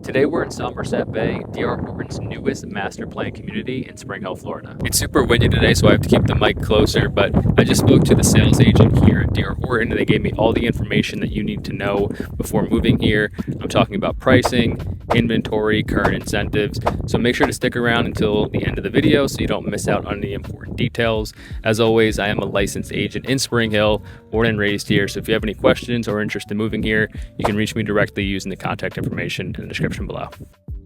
Today we're in Somerset Bay, D.R. Horton's newest master plan community in Spring Hill, Florida. It's super windy today, so I have to keep the mic closer, but I just spoke to the sales agent here at D.R. Horton, and they gave me all the information that you need to know before moving here. I'm talking about pricing, inventory, current incentives, so make sure to stick around until the end of the video so you don't miss out on any important details. As always, I am a licensed agent in Spring Hill, born and raised here, so if you have any questions or interest in moving here, you can reach me directly using the contact information in the description below.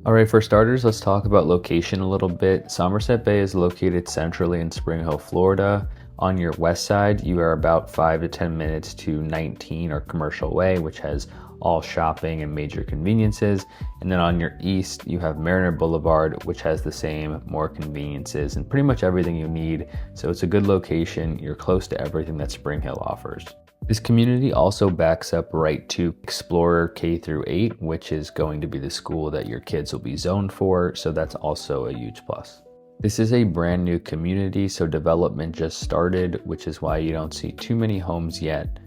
All right, for starters, let's talk about location a little bit. Somerset Bay is located centrally in Spring Hill, Florida. On your west side, you are about 5 to 10 minutes to 19 or Commercial Way, which has all shopping and major conveniences. And then on your east, you have Mariner Boulevard, which has the same, more conveniences and pretty much everything you need. So it's a good location. You're close to everything that Spring Hill offers. This community also backs up right to Explorer K through 8, which is going to be the school that your kids will be zoned for, so that's also a huge plus. This is a brand new community, so development just started, which is why you don't see too many homes yet.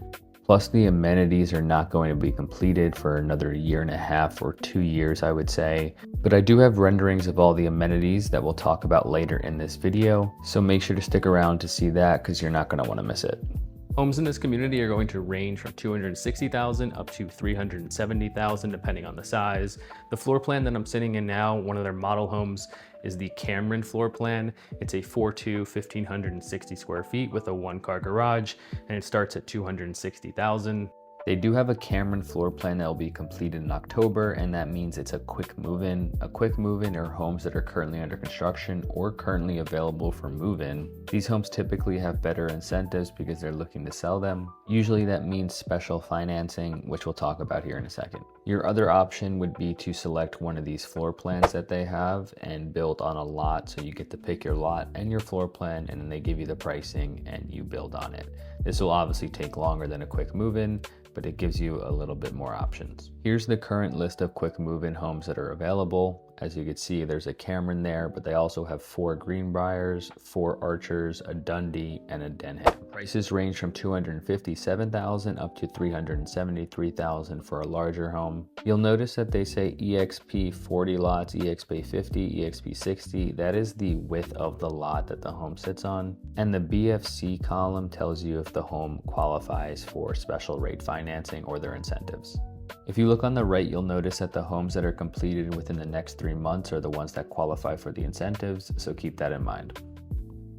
Plus the amenities are not going to be completed for another 1.5 or 2 years, I would say. But I do have renderings of all the amenities that we'll talk about later in this video, so make sure to stick around to see that because you're not going to want to miss it. Homes in this community are going to range from $260,000 up to $370,000 depending on the size. The floor plan that I'm sitting in now, one of their model homes, is the Cameron floor plan. It's a 4.2, 1,560 square feet with a 1-car garage, and it starts at $260,000. They do have a Cameron floor plan that will be completed in October, and that means it's a quick move-in. A quick move-in are homes that are currently under construction or currently available for move-in. These homes typically have better incentives because they're looking to sell them. Usually that means special financing, which we'll talk about here in a second. Your other option would be to select one of these floor plans that they have and build on a lot, so you get to pick your lot and your floor plan, and then they give you the pricing and you build on it. This will obviously take longer than a quick move-in, but it gives you a little bit more options. Here's the current list of quick move-in homes that are available. As you can see, there's a Cameron there, but they also have 4 Greenbriers, 4 Archers, a Dundee, and a Denham. Prices range from $257,000 up to $373,000 for a larger home. You'll notice that they say EXP 40 lots, EXP 50, EXP 60. That is the width of the lot that the home sits on. And the BFC column tells you if the home qualifies for special rate financing or their incentives. If you look on the right, you'll notice that the homes that are completed within the next 3 months are the ones that qualify for the incentives, so keep that in mind.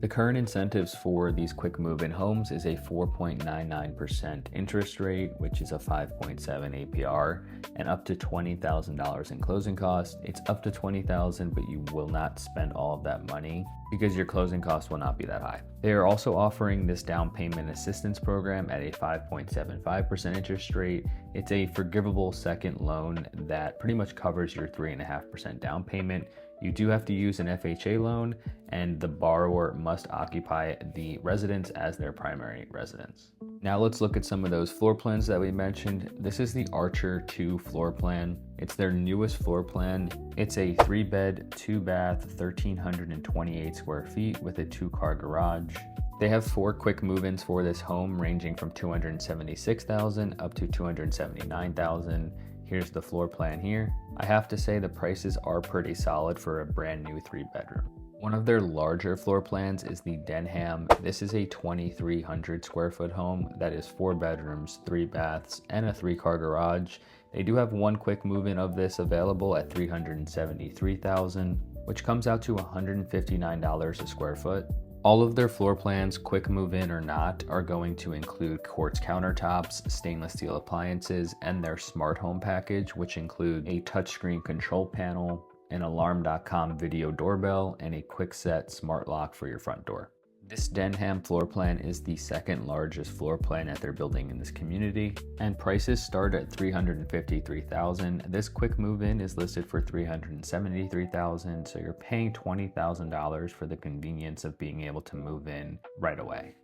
The current incentives for these quick move-in homes is a 4.99% interest rate, which is a 5.7 APR, and up to $20,000 in closing costs. It's up to $20,000, but you will not spend all of that money because your closing costs will not be that high. They are also offering this down payment assistance program at a 5.75% interest rate. It's a forgivable second loan that pretty much covers your 3.5% down payment. You do have to use an FHA loan, and the borrower must occupy the residence as their primary residence. Now let's look at some of those floor plans that we mentioned. This is the Archer 2 floor plan. It's their newest floor plan. It's a 3-bed, 2-bath, 1,328 square feet with a 2-car garage. They have 4 quick move-ins for this home, ranging from $276,000 up to $279,000. Here's the floor plan here. I have to say the prices are pretty solid for a brand new 3-bedroom. One of their larger floor plans is the Denham. This is a 2,300 square foot home that is 4 bedrooms, 3 baths, and a 3-car garage. They do have 1 quick move-in of this available at $373,000, which comes out to $159 a square foot. All of their floor plans, quick move-in or not, are going to include quartz countertops, stainless steel appliances, and their smart home package, which include a touchscreen control panel, an alarm.com video doorbell, and a quick set smart lock for your front door. This Denham floor plan is the second largest floor plan that they're building in this community, and prices start at $353,000. This quick move-in is listed for $373,000, so you're paying $20,000 for the convenience of being able to move in right away.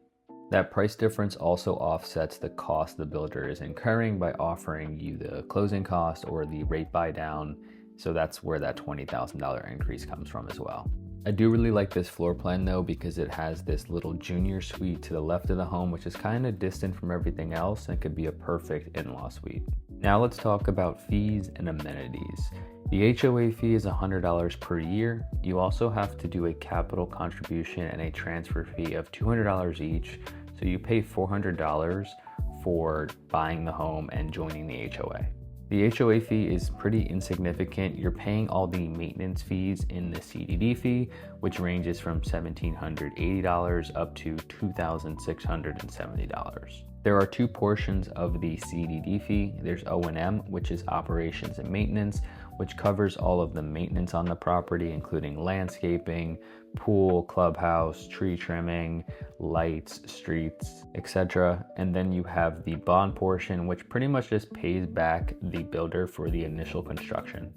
That price difference also offsets the cost the builder is incurring by offering you the closing cost or the rate buy down, so that's where that $20,000 increase comes from as well. I do really like this floor plan though, because it has this little junior suite to the left of the home, which is kind of distant from everything else and could be a perfect in-law suite. Now let's talk about fees and amenities. The HOA fee is $100 per year. You also have to do a capital contribution and a transfer fee of $200 each. So you pay $400 for buying the home and joining the HOA. The HOA fee is pretty insignificant. You're paying all the maintenance fees in the CDD fee, which ranges from $1,780 up to $2,670. There are two portions of the CDD fee. There's O&M, which is operations and maintenance, which covers all of the maintenance on the property, including landscaping, pool, clubhouse, tree trimming, lights, streets, etc. And then you have the bond portion, which pretty much just pays back the builder for the initial construction.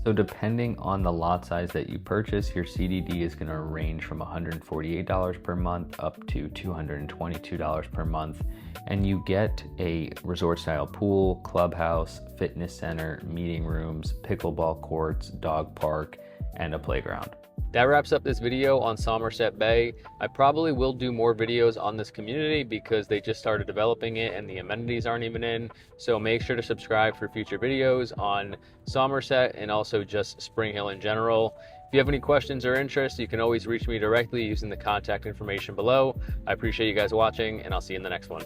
So depending on the lot size that you purchase, your CDD is going to range from $148 per month up to $222 per month. And you get a resort style pool, clubhouse, fitness center, meeting rooms, pickleball courts, dog park, and a playground. That wraps up this video on Somerset Bay. I probably will do more videos on this community because they just started developing it and the amenities aren't even in. So make sure to subscribe for future videos on Somerset and also just Spring Hill in general. If you have any questions or interests, you can always reach me directly using the contact information below. I appreciate you guys watching, and I'll see you in the next one.